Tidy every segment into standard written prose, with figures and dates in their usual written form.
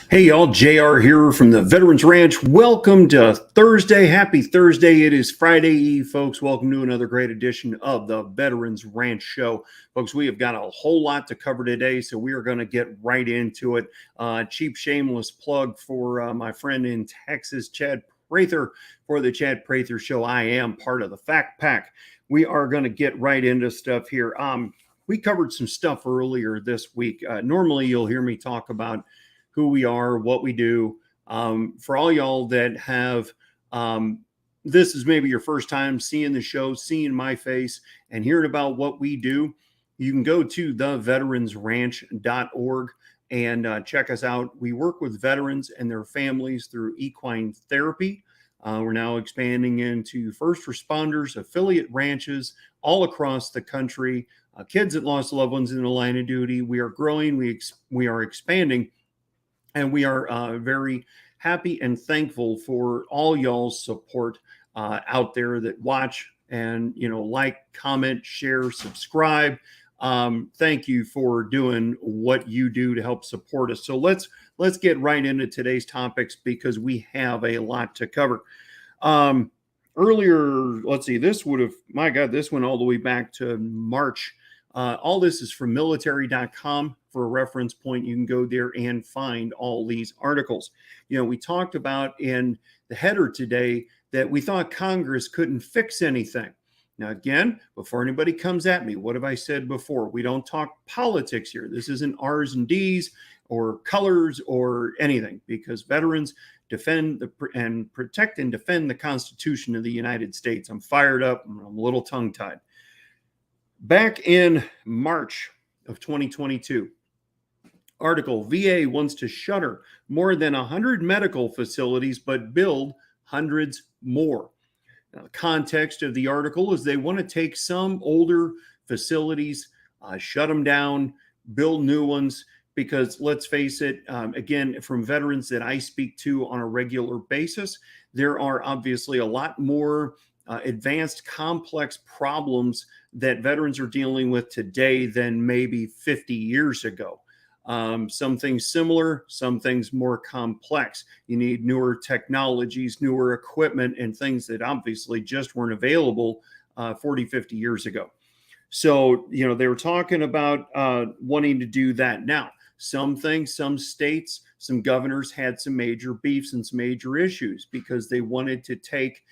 Hey y'all, JR here from the Veterans Ranch. Welcome to Thursday. Happy Thursday. It is Friday Eve, folks. Welcome to another great edition of the Veterans Ranch Show. Folks, we have got a whole lot to cover today, so we are going to get right into it. Cheap shameless plug for my friend in Texas, Chad Prather, for the Chad Prather Show. I am part of the Fact Pack. We are going to get right into stuff here. We covered some stuff earlier this week. Normally, you'll hear me talk about who we are, what we do. For all y'all that have, this is maybe your first time seeing the show, seeing my face, and hearing about what we do, you can go to theveteransranch.org and check us out. We work with veterans and their families through equine therapy. We're now expanding into first responders, affiliate ranches all across the country, kids that lost loved ones in the line of duty. We are growing, we are expanding. And we are very happy and thankful for all y'all's support out there that watch and, like, comment, share, subscribe. Thank you for doing what you do to help support us. So let's get right into today's topics because we have a lot to cover. Earlier, let's see, this went all the way back to March. All this is from military.com. For a reference point, you can go there and find all these articles. We talked about in the header today that we thought Congress couldn't fix anything. Now, again, before anybody comes at me, what have I said before? We don't talk politics here. This isn't R's and D's or colors or anything, because veterans defend and protect and defend the Constitution of the United States. I'm fired up. I'm a little tongue-tied. Back in March of 2022, article, VA wants to shutter more than 100 medical facilities, but build hundreds more. Now, the context of the article is they want to take some older facilities, shut them down, build new ones, because let's face it, again, from veterans that I speak to on a regular basis, there are obviously a lot more advanced, complex problems that veterans are dealing with today than maybe 50 years ago. Some things similar, some things more complex. You need newer technologies, newer equipment, and things that obviously just weren't available 40, 50 years ago. So, they were talking about wanting to do that. Now, some things, some states, some governors had some major beefs and some major issues because they wanted to take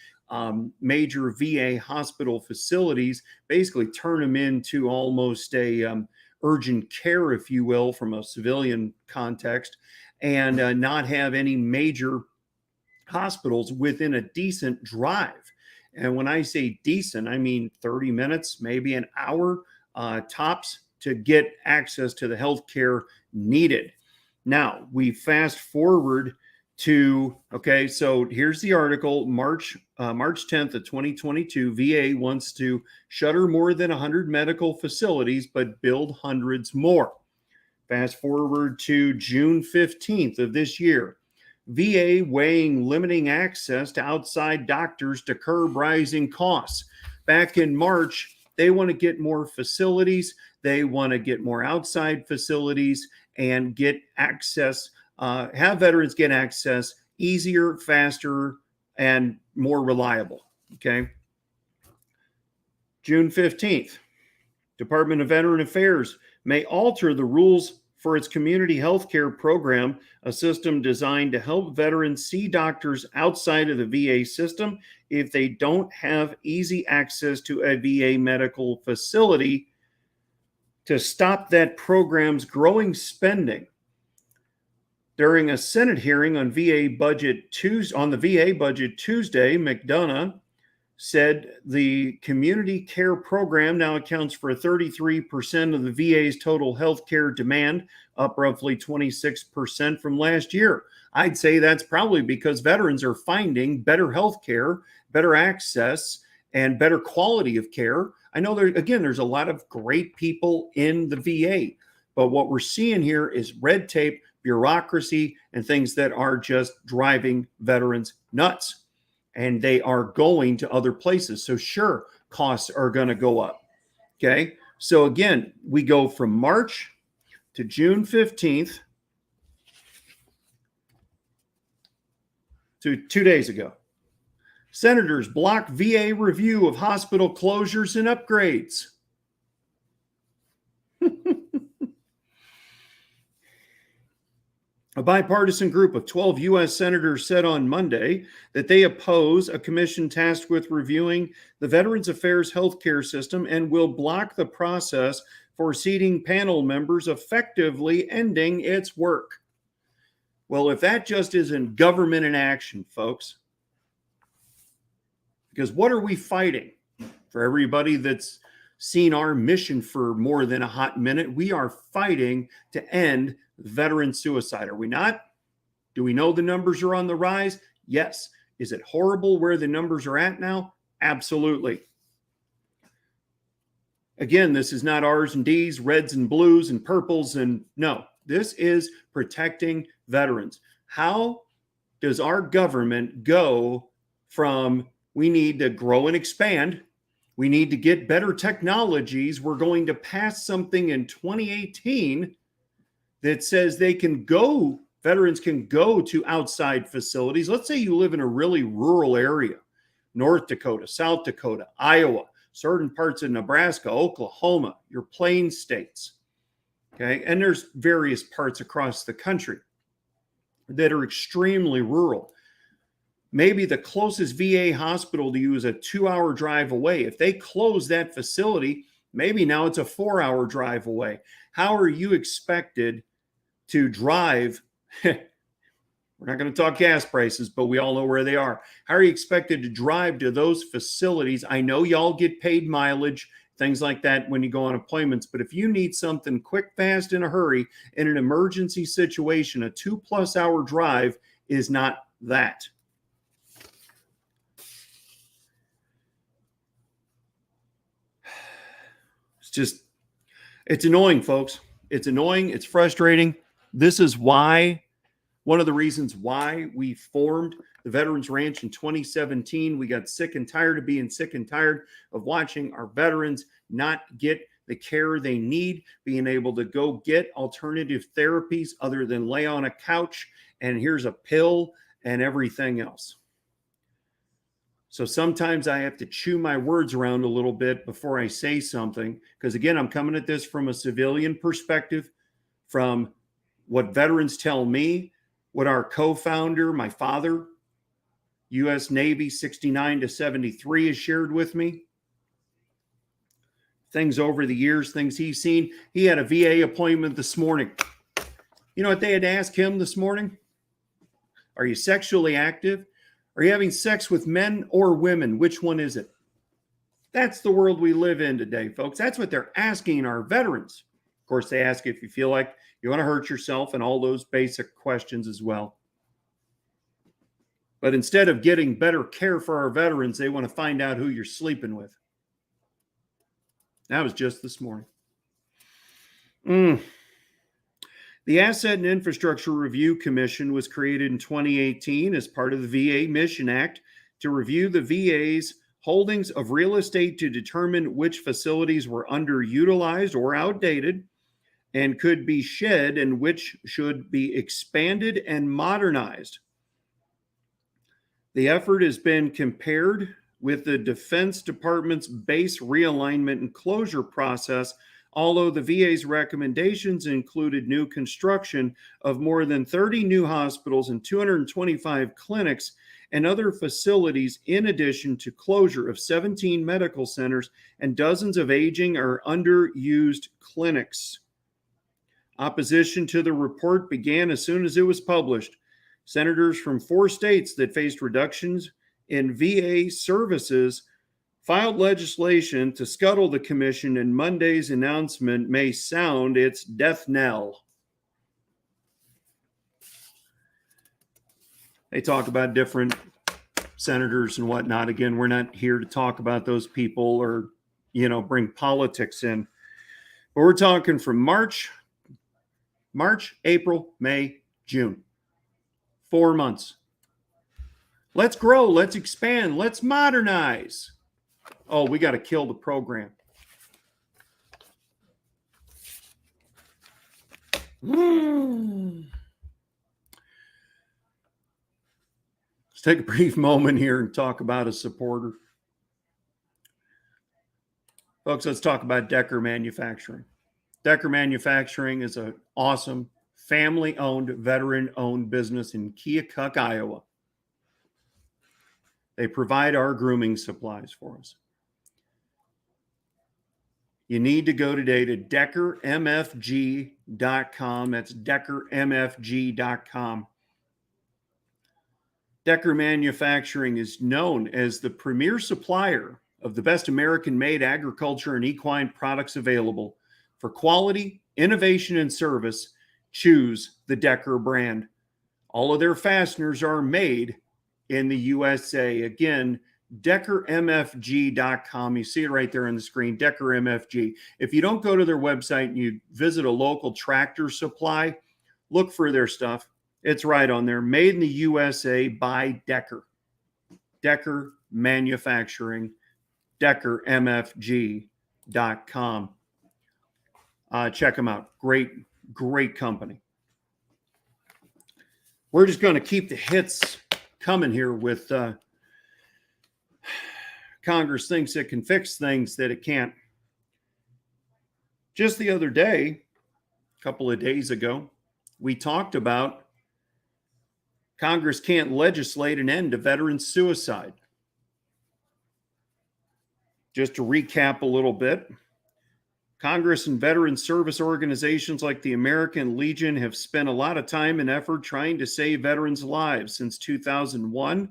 major VA hospital facilities, basically turn them into almost a urgent care, if you will, from a civilian context, and not have any major hospitals within a decent drive. And when I say decent, I mean 30 minutes, maybe an hour tops to get access to the health care needed. Now, we fast forward to, so here's the article, March 10th of 2022, VA wants to shutter more than 100 medical facilities, but build hundreds more. Fast forward to June 15th of this year, VA weighing limiting access to outside doctors to curb rising costs. Back in March, they want to get more facilities, they want to get more outside facilities and get access, have veterans get access easier, faster, and more reliable. June 15th, Department of Veteran Affairs may alter the rules for its community health care program, a system designed to help veterans see doctors outside of the VA system if they don't have easy access to a VA medical facility, to stop that program's growing spending. During a Senate hearing on the VA budget Tuesday, McDonough said the community care program now accounts for 33% of the VA's total health care demand, up roughly 26% from last year. I'd say that's probably because veterans are finding better health care, better access, and better quality of care. I know there's a lot of great people in the VA, but what we're seeing here is red tape, bureaucracy, and things that are just driving veterans nuts. And they are going to other places. So sure, costs are going to go up. So again, we go from March to June 15th. 2 days ago. Senators block VA review of hospital closures and upgrades. A bipartisan group of 12 U.S. senators said on Monday that they oppose a commission tasked with reviewing the Veterans Affairs healthcare system and will block the process for seating panel members, effectively ending its work. Well, if that just isn't government in action, folks, because what are we fighting? For everybody that's seen our mission for more than a hot minute, we are fighting to end veteran suicide. Are we not? Do we know the numbers are on the rise? Yes. Is it horrible where the numbers are at now? Absolutely. Again, this is not R's and D's, reds and blues and purples. And no, this is protecting veterans. How does our government go from we need to grow and expand, we need to get better technologies, we're going to pass something in 2018 that says veterans can go to outside facilities. Let's say you live in a really rural area, North Dakota, South Dakota, Iowa, certain parts of Nebraska, Oklahoma, your plain states. Okay. And there's various parts across the country that are extremely rural. Maybe the closest VA hospital to you is a 2-hour drive away. If they close that facility, maybe now it's a 4-hour drive away. How are you expected to drive? We're not going to talk gas prices, but we all know where they are. How are you expected to drive to those facilities? I know y'all get paid mileage, things like that when you go on appointments, but if you need something quick, fast, in a hurry, in an emergency situation, a 2+ hour drive is not that. It's annoying, folks. It's annoying. It's frustrating. This is why, one of the reasons why we formed the Veterans Ranch in 2017. We got sick and tired of being sick and tired of watching our veterans not get the care they need, being able to go get alternative therapies other than lay on a couch and here's a pill and everything else. So sometimes I have to chew my words around a little bit before I say something, because again, I'm coming at this from a civilian perspective, from what veterans tell me, what our co-founder, my father, U.S. Navy 69 to 73, has shared with me. Things over the years, things he's seen. He had a VA appointment this morning. You know what they had to ask him this morning? Are you sexually active? Are you having sex with men or women? Which one is it? That's the world we live in today, folks. That's what they're asking our veterans. Of course, they ask if you feel like you want to hurt yourself and all those basic questions as well. But instead of getting better care for our veterans, they want to find out who you're sleeping with. That was just this morning. The Asset and Infrastructure Review Commission was created in 2018 as part of the VA Mission Act to review the VA's holdings of real estate to determine which facilities were underutilized or outdated and could be shed and which should be expanded and modernized. The effort has been compared with the Defense Department's base realignment and closure process, although the VA's recommendations included new construction of more than 30 new hospitals and 225 clinics and other facilities, in addition to closure of 17 medical centers and dozens of aging or underused clinics. Opposition to the report began as soon as it was published. Senators from 4 states that faced reductions in VA services filed legislation to scuttle the commission, and Monday's announcement may sound its death knell. They talk about different senators and whatnot. Again, we're not here to talk about those people or, bring politics in. But we're talking from March, April, May, June. 4 months. Let's grow. Let's expand. Let's modernize. Oh, we got to kill the program. take a brief moment here and talk about a supporter. Folks, let's talk about Decker Manufacturing. Decker Manufacturing is an awesome family-owned, veteran-owned business in Keokuk, Iowa. They provide our grooming supplies for us. You need to go today to DeckerMFG.com. That's DeckerMFG.com. Decker Manufacturing is known as the premier supplier of the best American-made agriculture and equine products available. For quality, innovation, and service, choose the Decker brand. All of their fasteners are made in the USA. Again, DeckerMFG.com. You see it right there on the screen, Decker MFG. If you don't go to their website and you visit a local Tractor Supply, look for their stuff. It's right on there. Made in the USA by Decker. Decker Manufacturing, DeckerMFG.com. Check them out. Great company. We're just going to keep the hits coming here with Congress thinks it can fix things that it can't. Just the other day, a couple of days ago, we talked about Congress can't legislate an end to veteran suicide. Just to recap a little bit, Congress and veteran service organizations like the American Legion have spent a lot of time and effort trying to save veterans' lives. Since 2001,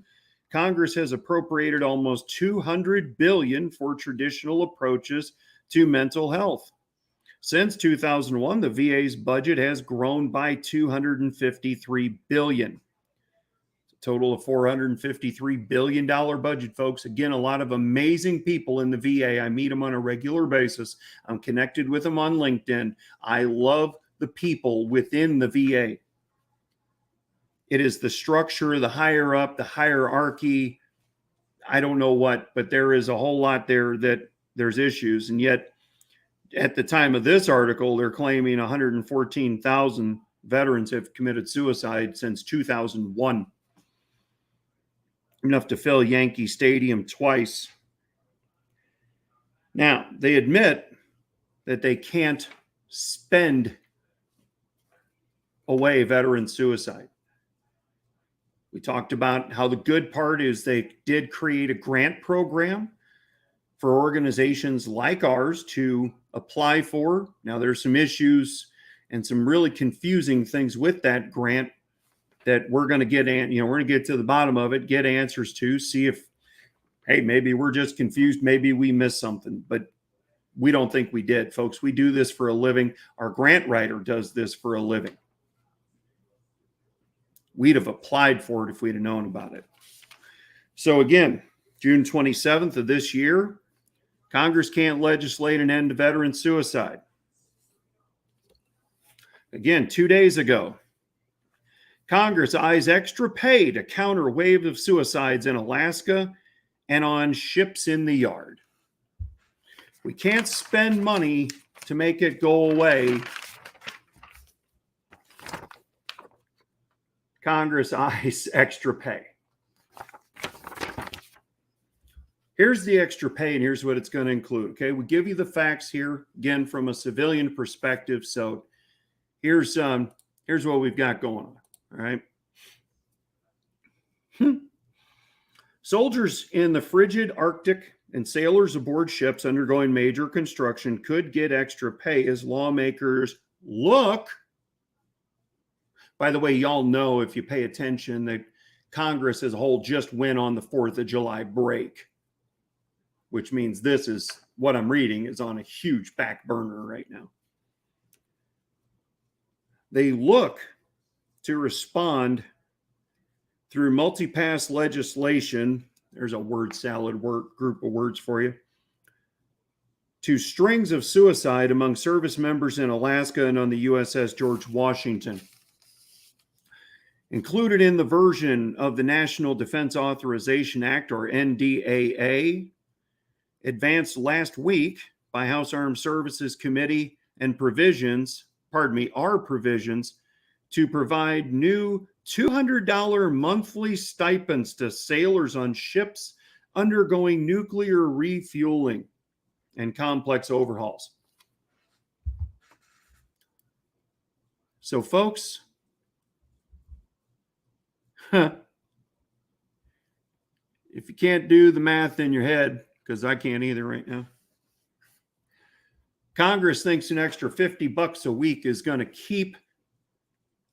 Congress has appropriated almost $200 billion for traditional approaches to mental health. Since 2001, the VA's budget has grown by $253 billion. Total of $453 billion budget, folks. Again, a lot of amazing people in the VA. I meet them on a regular basis. I'm connected with them on LinkedIn. I love the people within the VA. It is the structure, the higher up, the hierarchy. I don't know what, but there is a whole lot there that there's issues. And yet, at the time of this article, they're claiming 114,000 veterans have committed suicide since 2001. Enough to fill Yankee Stadium twice. Now, they admit that they can't spend away veteran suicide. We talked about how the good part is they did create a grant program for organizations like ours to apply for. Now, there's some issues and some really confusing things with that grant that we're going to get, we're going to get to the bottom of it, get answers to, see if, hey, maybe we're just confused, maybe we missed something, but we don't think we did, folks. We do this for a living. Our grant writer does this for a living. We'd have applied for it if we'd have known about it. So again, June 27th of this year, Congress can't legislate an end to veteran suicide. Again, 2 days ago, Congress eyes extra pay to counter wave of suicides in Alaska and on ships in the yard. We can't spend money to make it go away. Congress eyes extra pay. Here's the extra pay, and here's what it's going to include. Okay, we give you the facts here, again, from a civilian perspective. So here's what we've got going on. All right. Soldiers in the frigid Arctic and sailors aboard ships undergoing major construction could get extra pay as lawmakers look. By the way, y'all know, if you pay attention, that Congress as a whole just went on the 4th of July break, which means this is what I'm reading is on a huge back burner right now. They look to respond through multi-pass legislation. There's a word salad group of words for you. To strings of suicide among service members in Alaska and on the USS George Washington. Included in the version of the National Defense Authorization Act, or NDAA, advanced last week by House Armed Services Committee and are provisions to provide new $200 monthly stipends to sailors on ships undergoing nuclear refueling and complex overhauls. So, folks, if you can't do the math in your head, because I can't either right now, Congress thinks an extra $50 a week is going to keep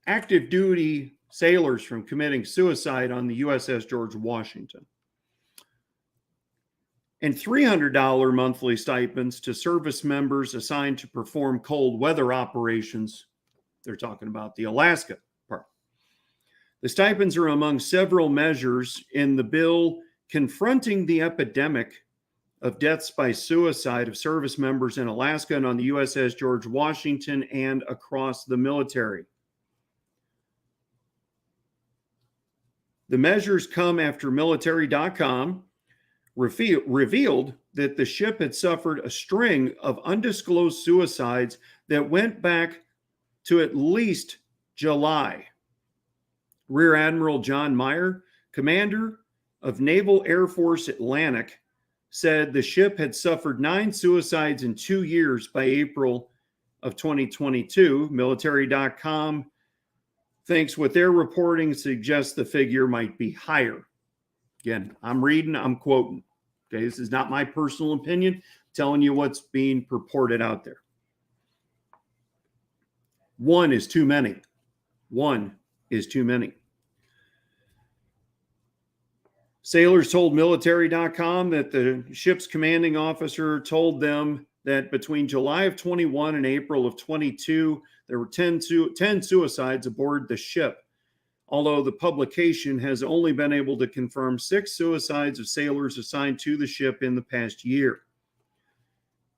active duty sailors from committing suicide on the USS George Washington. And $300 monthly stipends to service members assigned to perform cold weather operations. They're talking about the Alaska part. The stipends are among several measures in the bill confronting the epidemic of deaths by suicide of service members in Alaska and on the USS George Washington and across the military. The measures come after military.com revealed that the ship had suffered a string of undisclosed suicides that went back to at least July. Rear Admiral John Meyer, commander of Naval Air Force Atlantic, said the ship had suffered 9 suicides in 2 years by April of 2022. Military.com thinks what they're reporting suggests the figure might be higher. Again, I'm reading, I'm quoting. Okay, this is not my personal opinion. I'm telling you what's being purported out there. One is too many. One is too many. Sailors told military.com that the ship's commanding officer told them that between July of 21 and April of 22, there were 10 suicides aboard the ship. Although the publication has only been able to confirm 6 suicides of sailors assigned to the ship in the past year.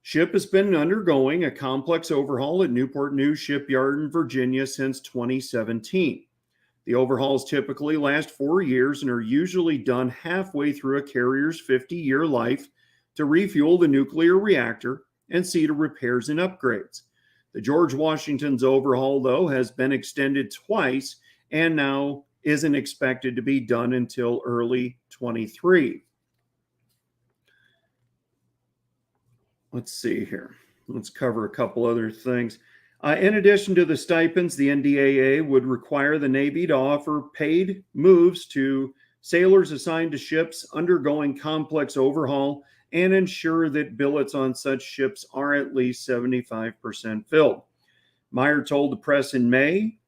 Ship has been undergoing a complex overhaul at Newport News Shipyard in Virginia since 2017. The overhauls typically last 4 years and are usually done halfway through a carrier's 50-year life to refuel the nuclear reactor and see to repairs and upgrades. The George Washington's overhaul, though, has been extended twice and now isn't expected to be done until early 23. Let's see here. Let's cover a couple other things. In addition to the stipends, the NDAA would require the Navy to offer paid moves to sailors assigned to ships undergoing complex overhaul and ensure that billets on such ships are at least 75% filled. Meyer told the press in May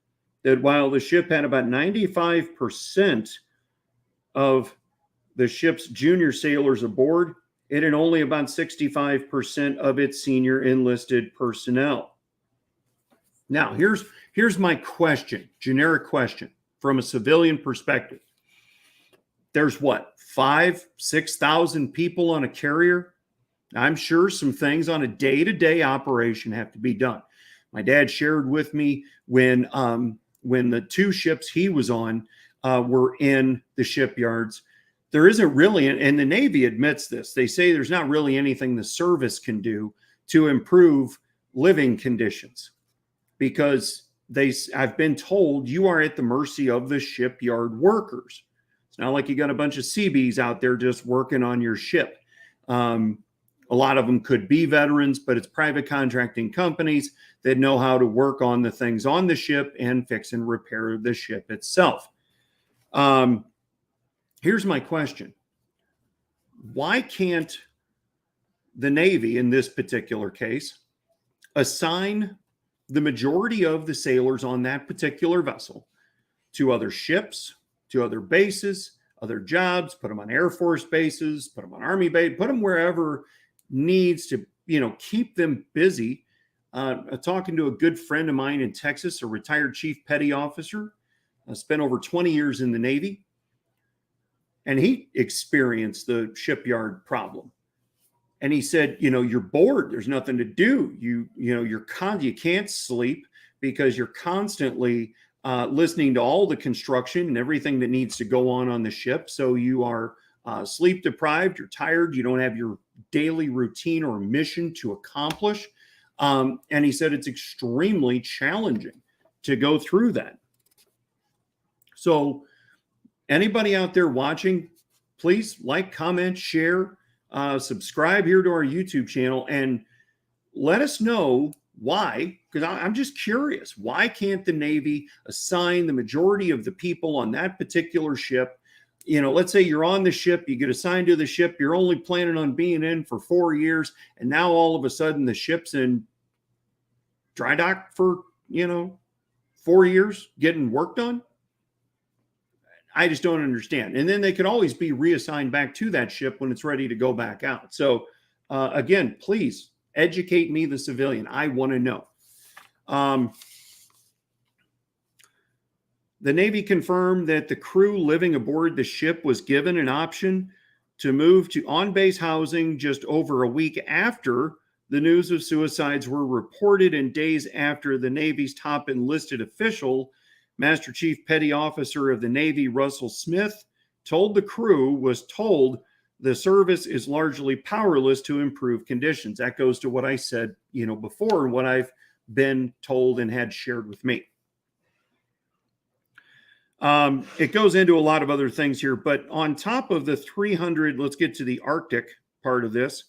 that while the ship had about 95% of the ship's junior sailors aboard, it had only about 65% of its senior enlisted personnel. Now, here's my question, generic question from a civilian perspective. There's what, 5,000-6,000 people on a carrier? I'm sure some things on a day-to-day operation have to be done. My dad shared with me when the 2 ships he was on were in the shipyards. There isn't really, and the Navy admits this, they say there's not really anything the service can do to improve living conditions, because I've been told you are at the mercy of the shipyard workers. It's not like you got a bunch of Seabees out there just working on your ship. A lot of them could be veterans, but it's private contracting companies that know how to work on the things on the ship and fix and repair the ship itself. Here's my question. Why can't the Navy, in this particular case, assign the majority of the sailors on that particular vessel to other ships, to other bases, other jobs, put them on Air Force bases, put them on Army base, put them wherever needs to, keep them busy. Talking to a good friend of mine in Texas, a retired chief petty officer, spent over 20 years in the Navy, and he experienced the shipyard problem. And he said, you're bored. There's nothing to do. You can't sleep because you're constantly listening to all the construction and everything that needs to go on the ship. So you are sleep deprived. You're tired. You don't have your daily routine or mission to accomplish. And he said it's extremely challenging to go through that. So anybody out there watching, please like, comment, share, subscribe here to our YouTube channel, and let us know why, because I'm just curious. Why can't the Navy assign the majority of the people on that particular ship? You know, let's say you're on the ship, you get assigned to the ship, you're only planning on being in for 4 years, and now all of a sudden the ship's in dry dock for, 4 years getting work done. I just don't understand. And then they could always be reassigned back to that ship when it's ready to go back out. So again, please educate me, the civilian. I want to know. The Navy confirmed that the crew living aboard the ship was given an option to move to on-base housing just over a week after the news of suicides were reported, and days after the Navy's top enlisted official, Master Chief Petty Officer of the Navy, Russell Smith, told the crew was told the service is largely powerless to improve conditions. That goes to what I said, before, and what I've been told and had shared with me. It goes into a lot of other things here, but on top of the 300, let's get to the Arctic part of this.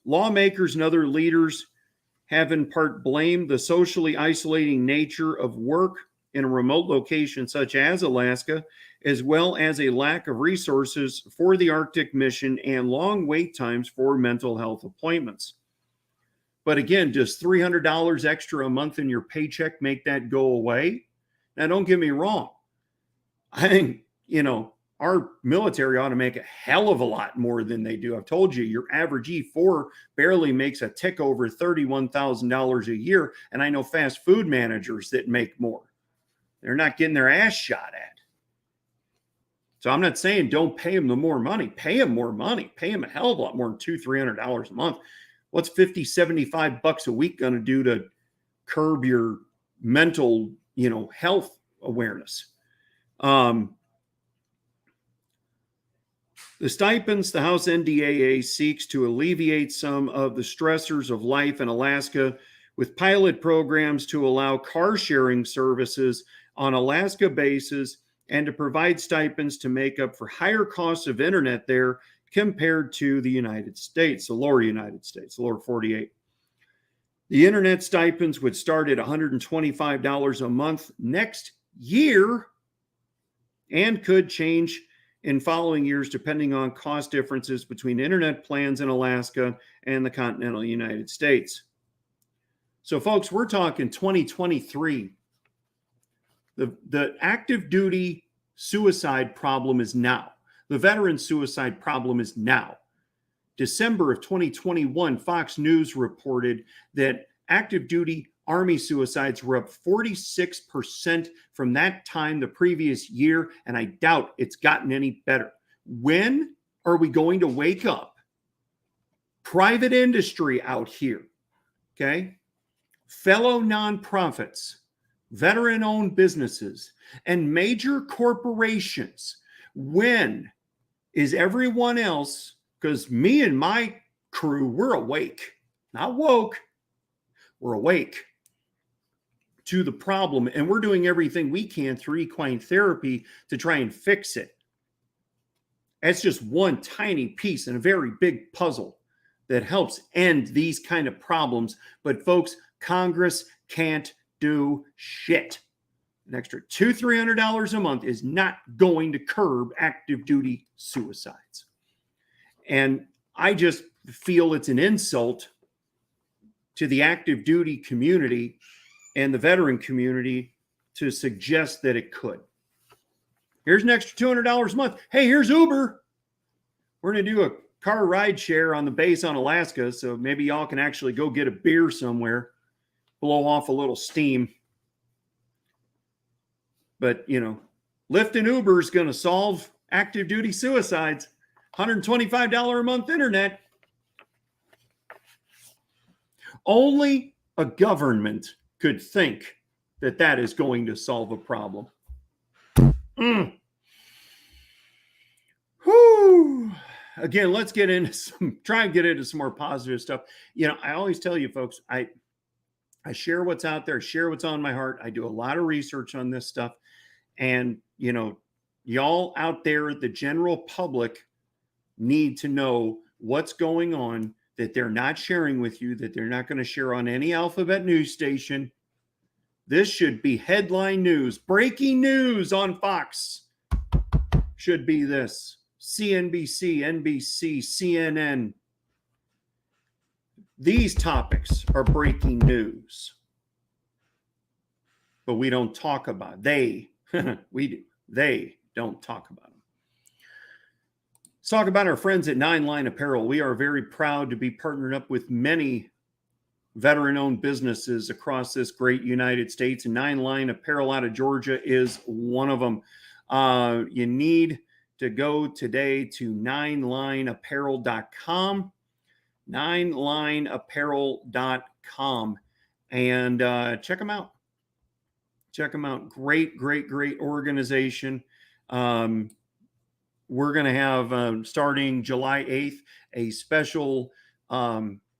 Lawmakers and other leaders have in part blamed the socially isolating nature of work in a remote location such as Alaska, as well as a lack of resources for the Arctic mission and long wait times for mental health appointments. But again, does $300 extra a month in your paycheck make that go away? Now, don't get me wrong. I think, our military ought to make a hell of a lot more than they do. I've told you, your average E4 barely makes a tick over $31,000 a year. And I know fast food managers that make more. They're not getting their ass shot at. So I'm not saying don't pay them the more money. Pay them more money. Pay them a hell of a lot more than $200-$300 a month. What's $50-$75 a week going to do to curb your mental, health awareness? The stipends, the House NDAA seeks to alleviate some of the stressors of life in Alaska with pilot programs to allow car sharing services on Alaska bases and to provide stipends to make up for higher costs of internet there compared to the United States, the lower United States, the lower 48. The internet stipends would start at $125 a month next year and could change in following years depending on cost differences between internet plans in Alaska and the continental United States. So, folks, we're talking 2023. The active duty suicide problem is now. The veteran suicide problem is now. December of 2021, Fox News reported that active duty Army suicides were up 46% from that time the previous year, and I doubt it's gotten any better. When are we going to wake up? Private industry out here, okay? Fellow nonprofits, veteran-owned businesses, and major corporations. When is everyone else, because me and my crew, we're awake, not woke, we're awake to the problem, and we're doing everything we can through equine therapy to try and fix it. That's just one tiny piece in a very big puzzle that helps end these kind of problems. But folks, Congress can't do shit. An extra $200-$300 a month is not going to curb active duty suicides. And I just feel it's an insult to the active duty community and the veteran community to suggest that it could. Here's an extra $200 a month. Hey, here's Uber. We're going to do a car ride share on the base on Alaska, so maybe y'all can actually go get a beer somewhere, blow off a little steam. But, Lyft and Uber is going to solve active duty suicides. $125 a month internet. Only a government could think that that is going to solve a problem. Whew. Again, let's get into try and get into some more positive stuff. I always tell you folks, I share what's out there, share what's on my heart. I do a lot of research on this stuff. And, y'all out there, the general public, need to know what's going on that they're not sharing with you, that they're not going to share on any alphabet news station. This should be headline news. Breaking news on Fox should be this. CNBC, NBC, CNN. These topics are breaking news. But we don't talk about it. We do. They don't talk about them. Let's talk about our friends at Nine Line Apparel. We are very proud to be partnered up with many veteran-owned businesses across this great United States, and Nine Line Apparel out of Georgia is one of them. You need to go today to ninelineapparel.com, ninelineapparel.com, and check them out. Check them out. Great, great, great organization. We're going to have, starting July 8th, a special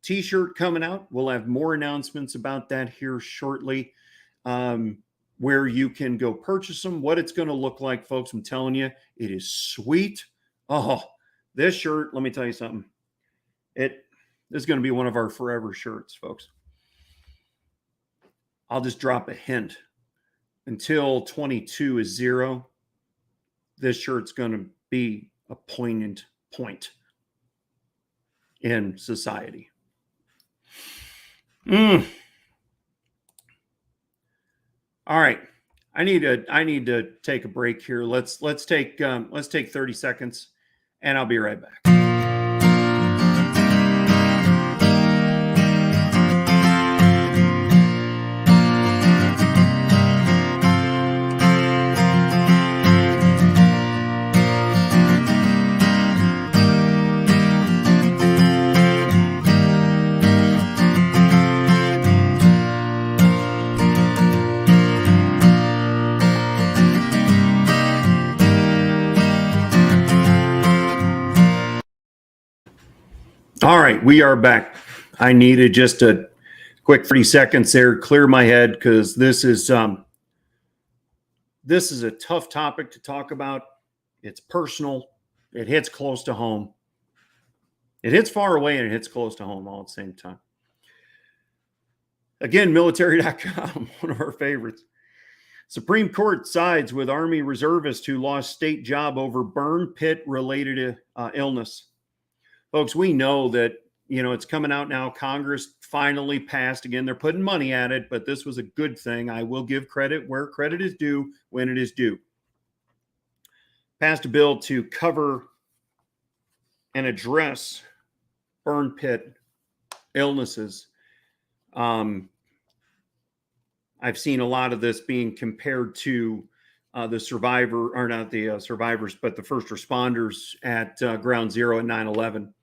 T-shirt coming out. We'll have more announcements about that here shortly, where you can go purchase them, what it's going to look like, folks. I'm telling you, it is sweet. Oh, this shirt, let me tell you something. This is going to be one of our forever shirts, folks. I'll just drop a hint. Until 22 is 0, this shirt's going to be a poignant point in society. All right. I need to take a break here. Let's take 30 seconds, and I'll be right back. All right, we are back. I needed just a quick 30 seconds there, clear my head, because this is a tough topic to talk about. It's personal. It hits close to home. It hits far away and it hits close to home all at the same time. Again, military.com, one of our favorites. Supreme Court sides with Army reservist who lost state job over burn pit related illness. Folks, we know that, it's coming out now. Congress finally passed. Again, they're putting money at it, but this was a good thing. I will give credit where credit is due when it is due. Passed a bill to cover and address burn pit illnesses. I've seen a lot of this being compared to the survivors, but the first responders at Ground Zero at 9/11.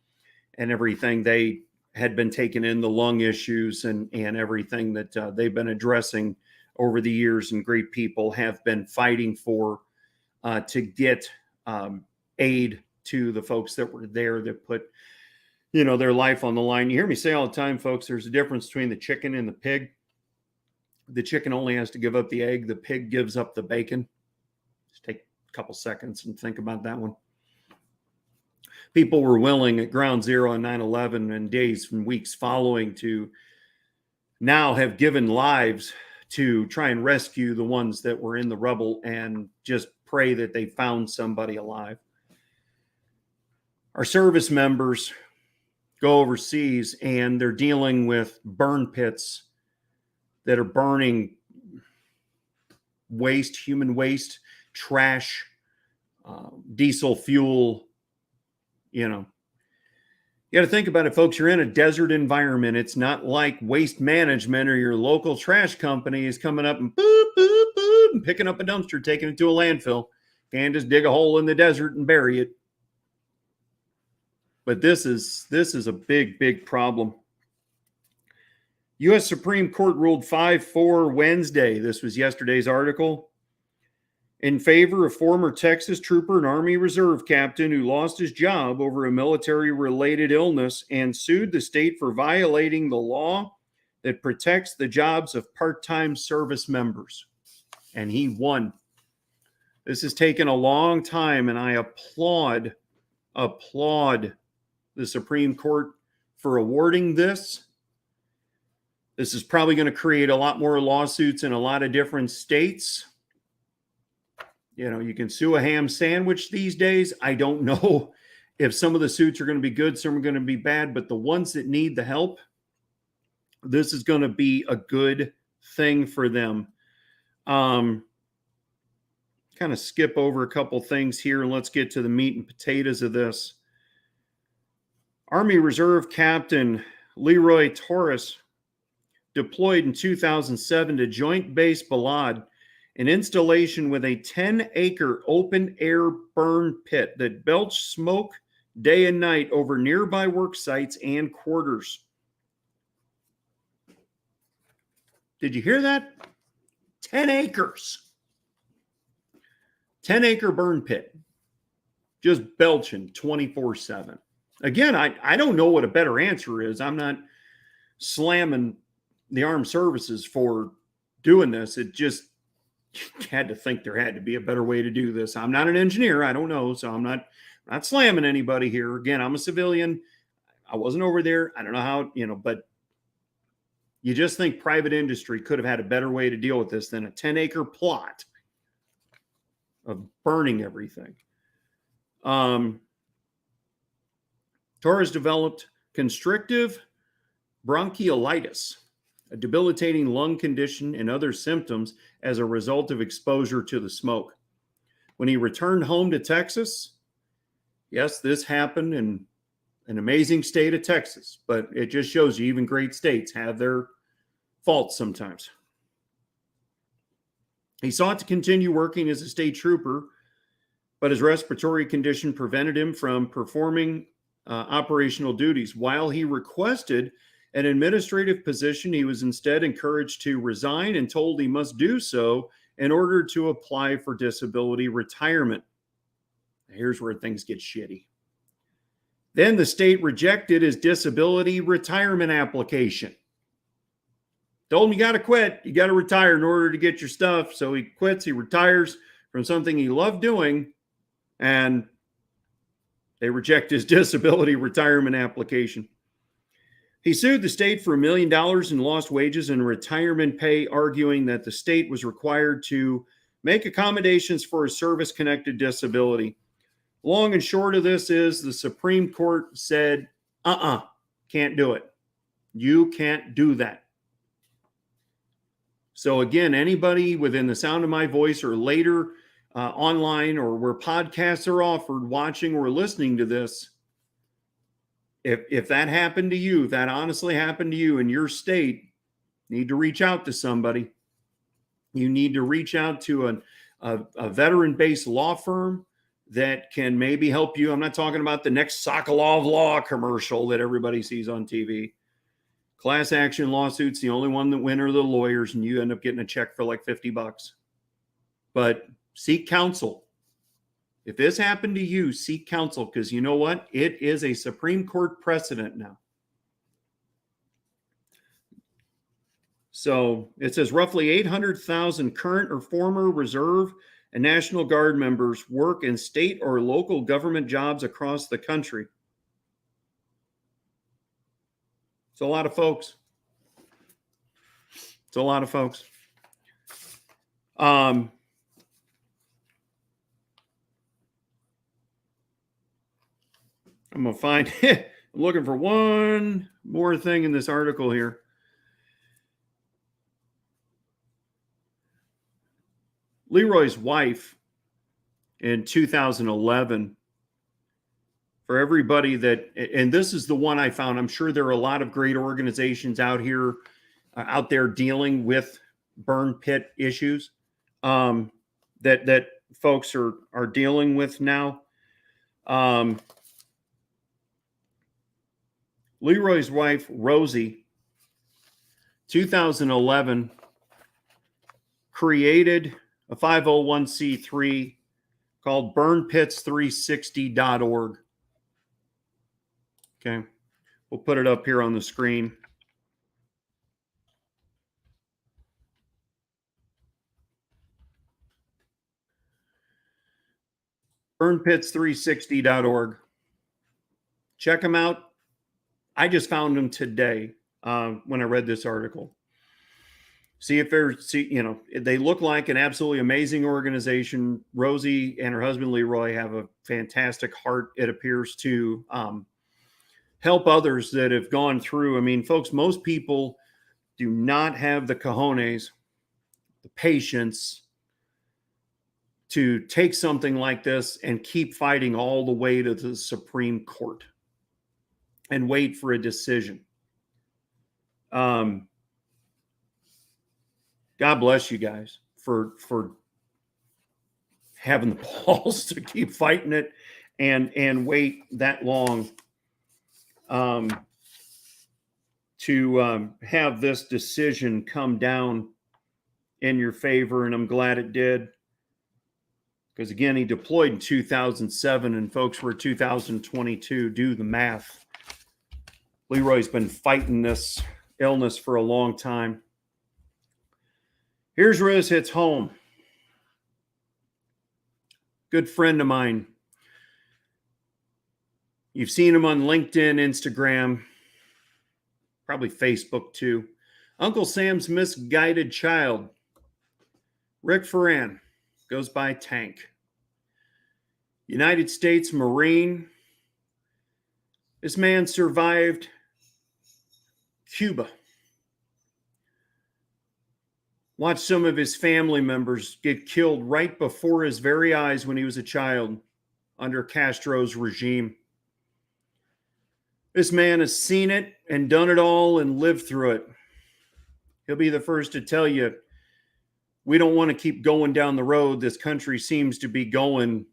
And everything they had been taking in, the lung issues and everything that they've been addressing over the years, and great people have been fighting for to get aid to the folks that were there that put, their life on the line. You hear me say all the time, folks, there's a difference between the chicken and the pig. The chicken only has to give up the egg. The pig gives up the bacon. Just take a couple seconds and think about that one. People were willing at Ground Zero on 9/11 and days and weeks following to now have given lives to try and rescue the ones that were in the rubble and just pray that they found somebody alive. Our service members go overseas and they're dealing with burn pits that are burning waste, human waste, trash, diesel fuel. You got to think about it, folks. You're in a desert environment. It's not like Waste Management or your local trash company is coming up and boop, boop, boop, and picking up a dumpster, taking it to a landfill. Can't just dig a hole in the desert and bury it. But this is a big, big problem. U.S. Supreme Court ruled 5-4 Wednesday. This was yesterday's article. In favor of former Texas trooper and Army Reserve captain who lost his job over a military-related illness and sued the state for violating the law that protects the jobs of part-time service members. And he won. This has taken a long time, and I applaud the Supreme Court for awarding this. This is probably going to create a lot more lawsuits in a lot of different states. You know, you can sue a ham sandwich these days. I don't know if some of the suits are going to be good, some are going to be bad, but the ones that need the help, this is going to be a good thing for them. Kind of skip over a couple things here and let's get to the meat and potatoes of this. Army Reserve Captain Leroy Torres deployed in 2007 to Joint Base Balad, an installation with a 10-acre open-air burn pit that belched smoke day and night over nearby work sites and quarters. Did you hear that? 10 acres. 10-acre burn pit. Just belching 24/7. Again, I don't know what a better answer is. I'm not slamming the armed services for doing this. It just had to think there had to be a better way to do this. I'm not an engineer. I don't know. So I'm not slamming anybody here. Again, I'm a civilian. I wasn't over there. I don't know how, but you just think private industry could have had a better way to deal with this than a 10-acre plot of burning everything. Torres developed constrictive bronchiolitis, a debilitating lung condition and other symptoms as a result of exposure to the smoke. When he returned home to Texas, yes, this happened in an amazing state of Texas, but it just shows you even great states have their faults sometimes. He sought to continue working as a state trooper, but his respiratory condition prevented him from performing operational duties. While he requested an administrative position, he was instead encouraged to resign and told he must do so in order to apply for disability retirement. Here's where things get shitty. Then the state rejected his disability retirement application. Told him you got to quit. You got to retire in order to get your stuff. So he quits. He retires from something he loved doing, and they reject his disability retirement application. He sued the state for $1 million in lost wages and retirement pay, arguing that the state was required to make accommodations for a service-connected disability. Long and short of this is the Supreme Court said, can't do it. You can't do that. So again, anybody within the sound of my voice or later online or where podcasts are offered, watching or listening to this, if that happened to you, if that honestly happened to you in your state, you need to reach out to somebody. You need to reach out to a veteran-based law firm that can maybe help you. I'm not talking about the next Sokolov Law commercial that everybody sees on TV. Class action lawsuits, the only one that win are the lawyers, and you end up getting a check for like $50. But seek counsel. If this happened to you, seek counsel, because you know what? It is a Supreme Court precedent now. So it says roughly 800,000 current or former Reserve and National Guard members work in state or local government jobs across the country. It's a lot of folks. It's a lot of folks. I'm going to find, I'm looking for one more thing in this article here. Leroy's wife in 2011, for everybody that, and this is the one I found, I'm sure there are a lot of great organizations out there dealing with burn pit issues that folks are dealing with now. Leroy's wife, Rosie, 2011, created a 501c3 called burnpits360.org. Okay, we'll put it up here on the screen. burnpits360.org. Check them out. I just found them today when I read this article. See if they look like an absolutely amazing organization. Rosie and her husband Leroy have a fantastic heart, it appears, to help others that have gone through. I mean, folks, most people do not have the cojones, the patience to take something like this and keep fighting all the way to the Supreme Court and wait for a decision. God bless you guys for having the balls to keep fighting it and wait that long to have this decision come down in your favor. And I'm glad it did. Because again, he deployed in 2007 and folks were 2022. Do the math. Leroy's been fighting this illness for a long time. Here's where this hits home. Good friend of mine. You've seen him on LinkedIn, Instagram, probably Facebook too. Uncle Sam's misguided child. Rick Ferran goes by Tank. United States Marine. This man survived Cuba. Watched some of his family members get killed right before his very eyes when he was a child under Castro's regime. This man has seen it and done it all and lived through it. He'll be the first to tell you, we don't want to keep going down the road this country seems to be going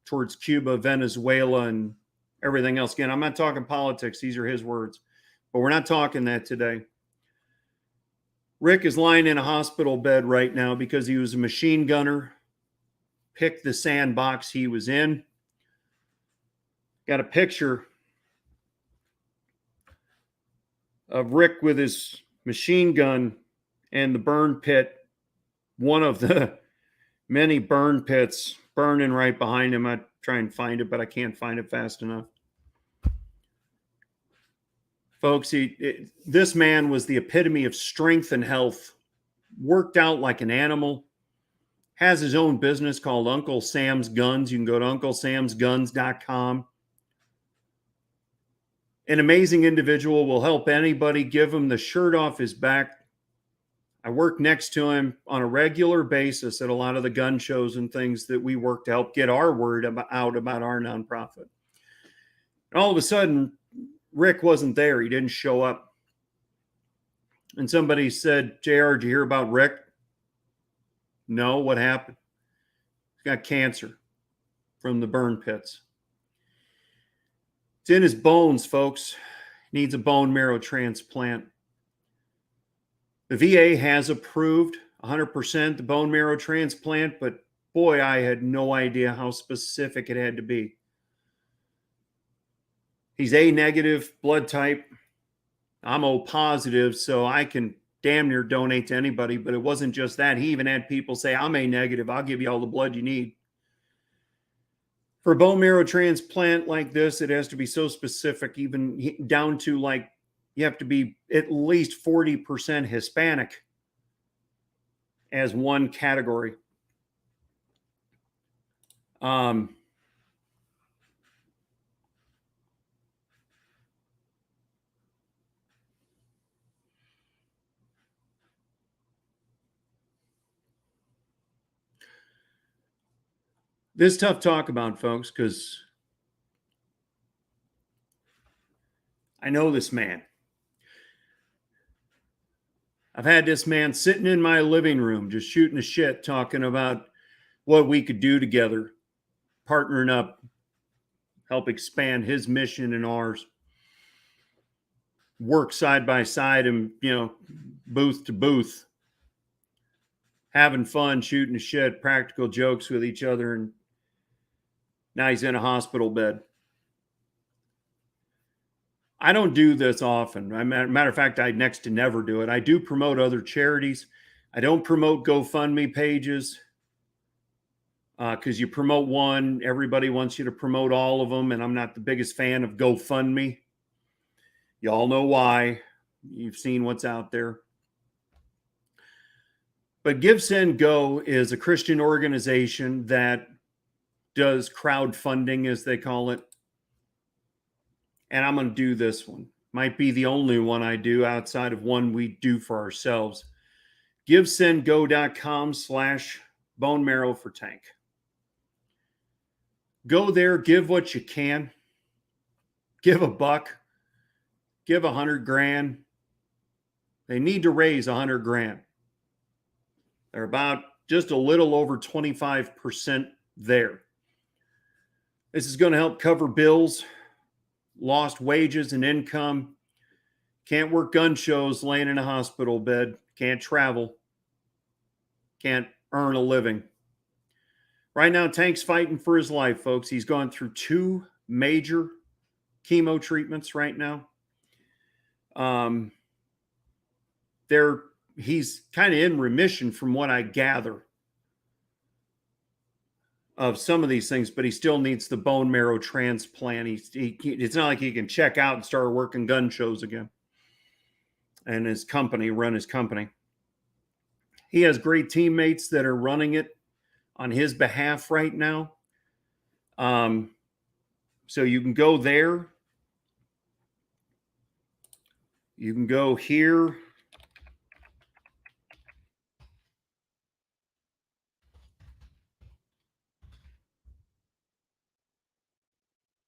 towards Cuba, Venezuela, and everything else. Again, I'm not talking politics. These are his words. But we're not talking that today. Rick is lying in a hospital bed right now because he was a machine gunner, picked the sandbox he was in. Got a picture of Rick with his machine gun and the burn pit, one of the many burn pits burning right behind him. I try and find it, but I can't find it fast enough. Folks, this man was the epitome of strength and health, worked out like an animal, has his own business called Uncle Sam's Guns. You can go to unclesamsguns.com. An amazing individual, will help anybody, give him the shirt off his back. I work next to him on a regular basis at a lot of the gun shows and things that we work to help get our word out about our nonprofit. And all of a sudden, Rick wasn't there. He didn't show up. And somebody said, JR, did you hear about Rick? No, what happened? He's got cancer from the burn pits. It's in his bones, folks. He needs a bone marrow transplant. The VA has approved 100% the bone marrow transplant, but boy, I had no idea how specific it had to be. He's A negative blood type. I'm O positive, so I can damn near donate to anybody, but it wasn't just that. He even had people say, I'm A negative. I'll give you all the blood you need. For a bone marrow transplant like this, it has to be so specific, even down to like, you have to be at least 40% Hispanic as one category. This is tough to talk about, folks, because I know this man. I've had this man sitting in my living room just shooting the shit, talking about what we could do together, partnering up, help expand his mission and ours, work side by side and, booth to booth, having fun, shooting the shit, practical jokes with each other, and now he's in a hospital bed. I don't do this often. Matter of fact, I next to never do it. I do promote other charities. I don't promote GoFundMe pages. because you promote one, everybody wants you to promote all of them, and I'm not the biggest fan of GoFundMe. You all know why. You've seen what's out there. But Give, Send, Go is a Christian organization that does crowdfunding, as they call it. And I'm going to do this one. Might be the only one I do outside of one we do for ourselves. GiveSendGo.com/bone marrow for tank. Go there, give what you can. Give a buck. Give 100 grand. They need to raise 100 grand. They're about just a little over 25% there. This is going to help cover bills, lost wages and income. Can't work gun shows laying in a hospital bed. Can't travel. Can't earn a living. Right now, Tank's fighting for his life, folks. He's gone through 2 major chemo treatments right now. He's kind of in remission from what I gather of some of these things, but he still needs the bone marrow transplant. It's not like he can check out and start working gun shows again. And run his company. He has great teammates that are running it on his behalf right now. So you can go there. You can go here.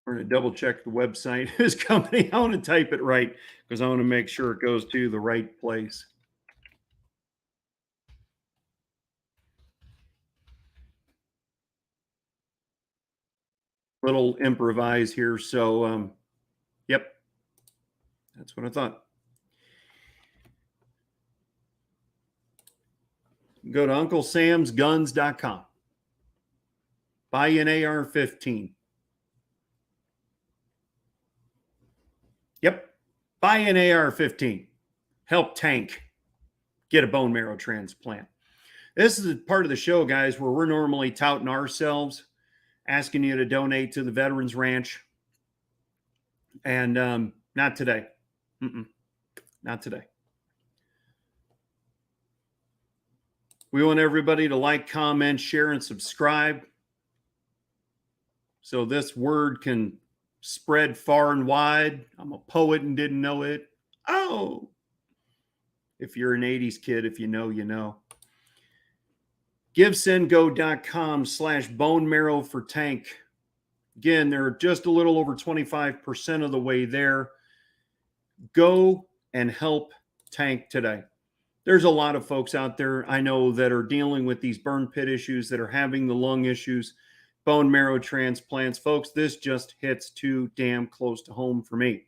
We're going to double check the website, his company. I want to type it right because I want to make sure it goes to the right place. Little improvise here. So, yep, that's what I thought. Go to UncleSam'sGuns.com. Buy an AR-15. Yep. Buy an AR-15. Help Tank get a bone marrow transplant. This is a part of the show, guys, where we're normally touting ourselves, asking you to donate to the Veterans Ranch. And not today. Not today. We want everybody to like, comment, share, and subscribe so this word can spread far and wide. I'm a poet and didn't know it. Oh, if you're an 80s kid, if you know, you know. GiveSendGo.com/bone marrow for tank. Again, they're just a little over 25% of the way there. Go and help Tank today. There's a lot of folks out there I know that are dealing with these burn pit issues, that are having the lung issues, bone marrow transplants. Folks, this just hits too damn close to home for me.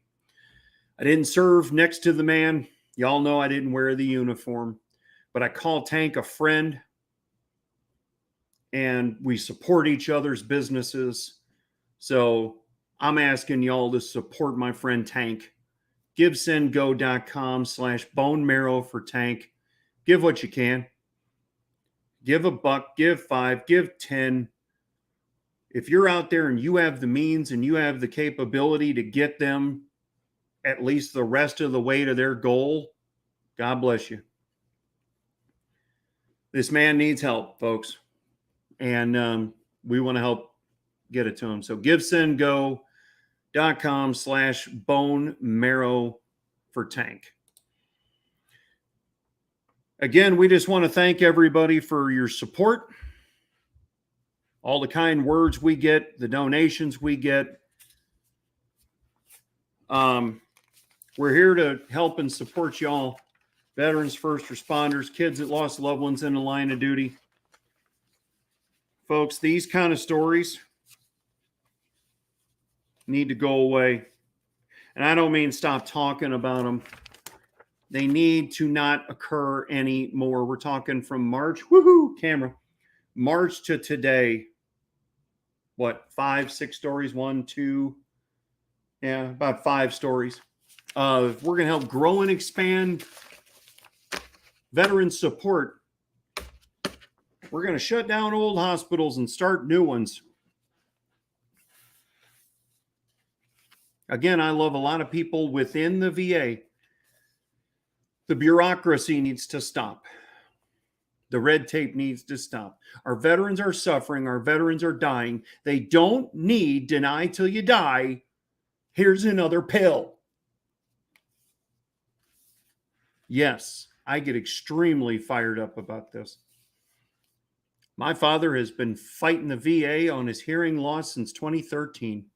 I didn't serve next to the man. Y'all know I didn't wear the uniform, but I call Tank a friend, and we support each other's businesses. So I'm asking y'all to support my friend Tank. GiveSendGo.com/bone marrow for tank. Give what you can. Give a buck, give 5, give 10. If you're out there and you have the means and you have the capability to get them at least the rest of the way to their goal, God bless you. This man needs help, folks. And we want to help get it to him. So GiveSendGo.com/bone marrow for tank. Again, we just want to thank everybody for your support, all the kind words we get, the donations we get. We're here to help and support y'all, veterans, first responders, kids that lost loved ones in the line of duty. Folks, these kind of stories need to go away. And I don't mean stop talking about them. They need to not occur anymore. We're talking from March, March to today. What, 5, 6 stories? 1, 2, about 5 stories. We're going to help grow and expand veteran support. We're going to shut down old hospitals and start new ones. Again, I love a lot of people within the VA. The bureaucracy needs to stop. The red tape needs to stop. Our veterans are suffering. Our veterans are dying. They don't need deny till you die. Here's another pill. Yes, I get extremely fired up about this. My father has been fighting the VA on his hearing loss since 2013.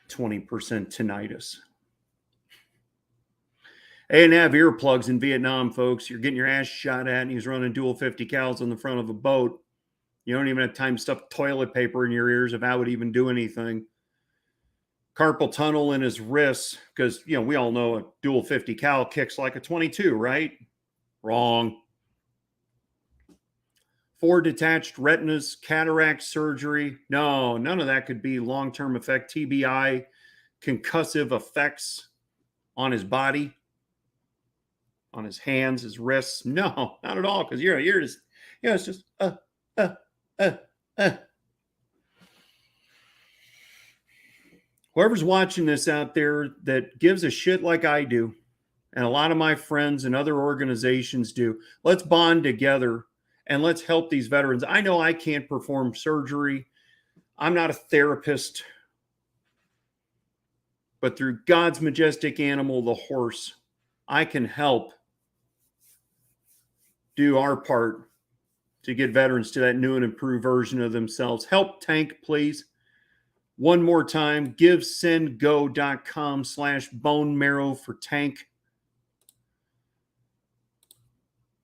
20% tinnitus. They didn't have earplugs in Vietnam, folks. You're getting your ass shot at, and he's running dual 50 cals on the front of a boat. You don't even have time to stuff toilet paper in your ears if that would even do anything. Carpal tunnel in his wrists, because, we all know a dual 50 cal kicks like a 22, right? Wrong. 4 detached retinas, cataract surgery. No, none of that could be long-term effect. TBI, concussive effects on his body, on his hands, his wrists. No, not at all, because you're just, it's just, Whoever's watching this out there that gives a shit like I do, and a lot of my friends and other organizations do, let's bond together and let's help these veterans. I know I can't perform surgery. I'm not a therapist. But through God's majestic animal, the horse, I can help do our part to get veterans to that new and improved version of themselves. Help Tank, please. One more time, givesendgo.com/bone marrow for Tank.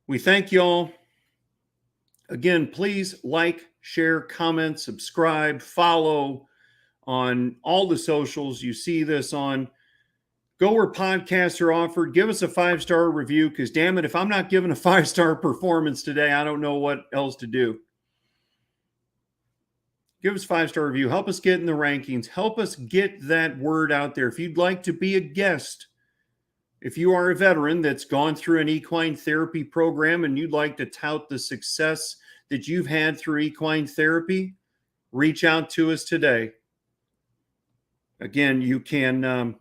We thank y'all. Again, please like, share, comment, subscribe, follow on all the socials you see this on. Go where podcasts are offered. Give us a 5-star review, because damn it, if I'm not giving a 5-star performance today, I don't know what else to do. Give us a 5-star review. Help us get in the rankings. Help us get that word out there. If you'd like to be a guest, if you are a veteran that's gone through an equine therapy program and you'd like to tout the success that you've had through equine therapy, reach out to us today. Again, you can,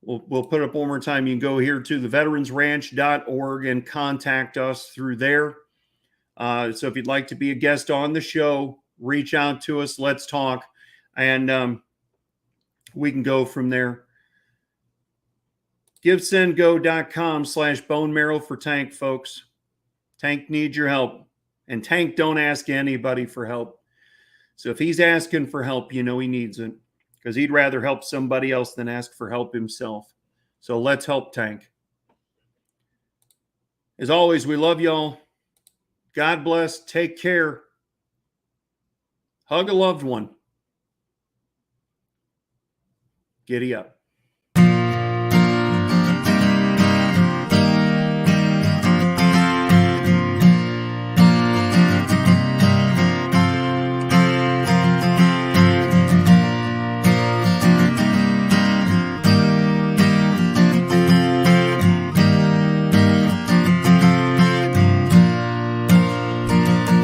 we'll put up one more time. You can go here to theveteransranch.org and contact us through there. So if you'd like to be a guest on the show, reach out to us. Let's talk. And we can go from there. Givesendgo.com/bone marrow for Tank, folks. Tank needs your help. And Tank don't ask anybody for help. So if he's asking for help, he needs it, because he'd rather help somebody else than ask for help himself. So let's help Tank. As always, we love y'all. God bless. Take care. Hug a loved one. Giddy up.